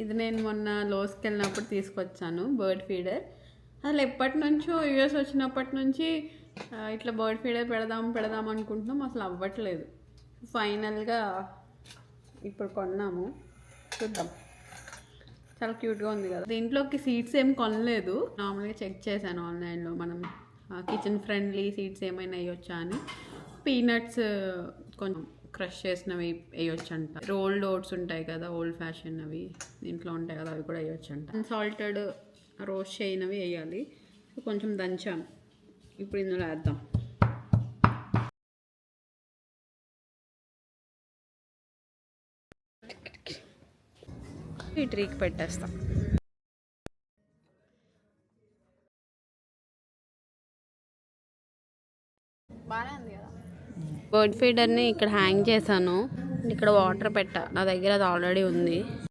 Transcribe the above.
ఇది నేను మొన్న లోస్కి వెళ్ళినప్పుడు తీసుకొచ్చాను బర్డ్ ఫీడర్. అసలు ఎప్పటి నుంచో యూఎస్ వచ్చినప్పటి నుంచి ఇట్లా బర్డ్ ఫీడర్ పెడదాం అనుకుంటున్నాం, అసలు అవ్వట్లేదు. ఫైనల్గా ఇప్పుడు కొన్నాము, చూద్దాం. చాలా క్యూట్గా ఉంది కదా. దీంట్లోకి సీడ్స్ ఏం కొనలేదు, నార్మల్గా చెక్ చేశాను ఆన్లైన్లో మనం కిచెన్ ఫ్రెండ్లీ సీడ్స్ ఏమైనా వేయొచ్చా అని. పీనట్స్ కొంచెం క్రష్ చేసినవి వేయొచ్చు అంట. రోల్డ్ ఓట్స్ ఉంటాయి కదా, ఓల్డ్ ఫ్యాషన్ అవి దీంట్లో ఉంటాయి కదా, అవి కూడా వేయొచ్చు అంట. అన్సాల్టెడ్ రోస్ట్ చేయనవి వేయాలి. కొంచెం దంచాను, ఇప్పుడు ఇందులో వేద్దాం. ఈ ట్రీకి పెట్టేస్తాం. బాగానే ఉంది కదా. బర్డ్ ఫీడర్ని ఇక్కడ హ్యాంగ్ చేశాను, ఇక్కడ వాటర్ పెట్టా, నా దగ్గర అది ఆల్రెడీ ఉంది.